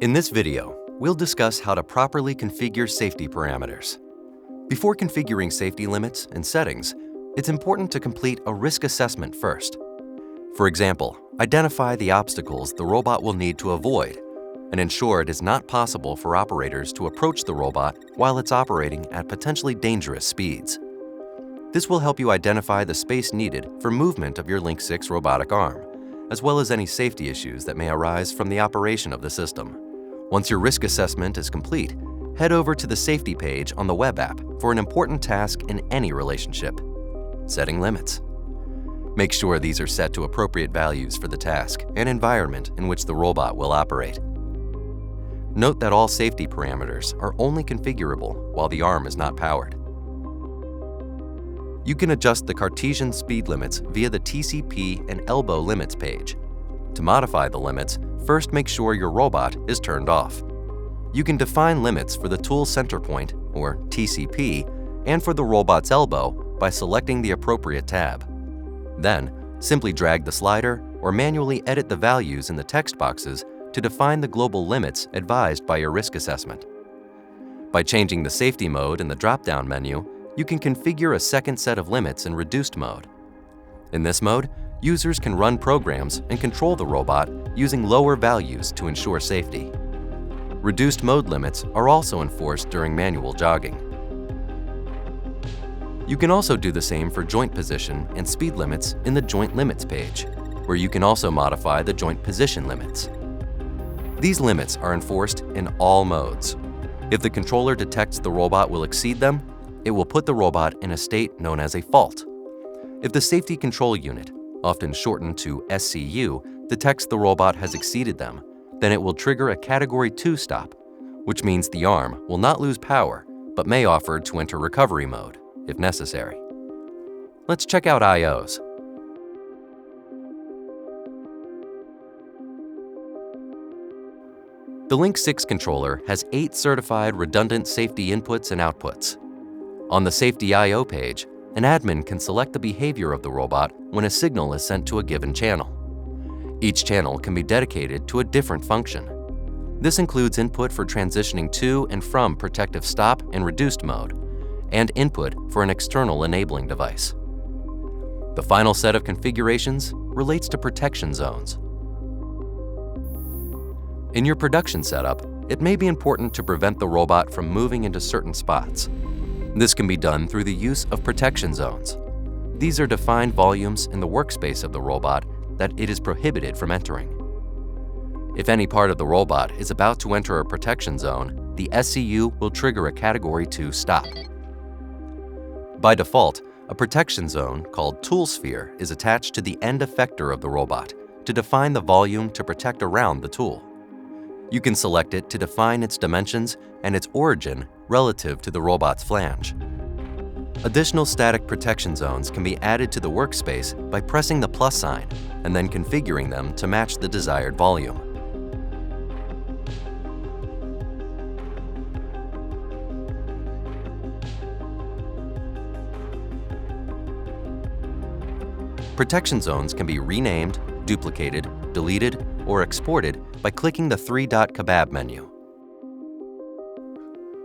In this video, we'll discuss how to properly configure safety parameters. Before configuring safety limits and settings, it's important to complete a risk assessment first. For example, identify the obstacles the robot will need to avoid and ensure it is not possible for operators to approach the robot while it's operating at potentially dangerous speeds. This will help you identify the space needed for movement of your Link 6 robotic arm, as well as any safety issues that may arise from the operation of the system. Once your risk assessment is complete, head over to the safety page on the web app for an important task in any relationship: setting limits. Make sure these are set to appropriate values for the task and environment in which the robot will operate. Note that all safety parameters are only configurable while the arm is not powered. You can adjust the Cartesian speed limits via the TCP and elbow limits page. To modify the limits, first make sure your robot is turned off. You can define limits for the tool center point, or TCP, and for the robot's elbow by selecting the appropriate tab. Then, simply drag the slider or manually edit the values in the text boxes to define the global limits advised by your risk assessment. By changing the safety mode in the drop-down menu, you can configure a second set of limits in reduced mode. In this mode, users can run programs and control the robot using lower values to ensure safety. Reduced mode limits are also enforced during manual jogging. You can also do the same for joint position and speed limits in the Joint Limits page, where you can also modify the joint position limits. These limits are enforced in all modes. If the controller detects the robot will exceed them, it will put the robot in a state known as a fault. If the Safety Control Unit, often shortened to SCU, detects the robot has exceeded them, then it will trigger a Category 2 stop, which means the arm will not lose power, but may offer to enter recovery mode, if necessary. Let's check out IOs. The Link 6 controller has 8 certified redundant safety inputs and outputs. On the Safety I/O page, an admin can select the behavior of the robot when a signal is sent to a given channel. Each channel can be dedicated to a different function. This includes input for transitioning to and from protective stop and reduced mode, and input for an external enabling device. The final set of configurations relates to protection zones. In your production setup, it may be important to prevent the robot from moving into certain spots. This can be done through the use of protection zones. These are defined volumes in the workspace of the robot that it is prohibited from entering. If any part of the robot is about to enter a protection zone, the SCU will trigger a Category 2 stop. By default, a protection zone called Tool Sphere is attached to the end effector of the robot to define the volume to protect around the tool. You can select it to define its dimensions and its origin relative to the robot's flange. Additional static protection zones can be added to the workspace by pressing the plus sign and then configuring them to match the desired volume. Protection zones can be renamed, duplicated, deleted, or exported by clicking the 3-dot kebab menu.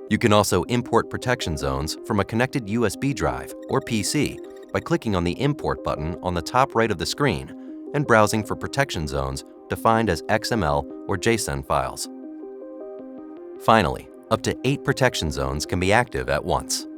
You can also import protection zones from a connected USB drive or PC by clicking on the Import button on the top right of the screen and browsing for protection zones defined as XML or JSON files. Finally, up to 8 protection zones can be active at once.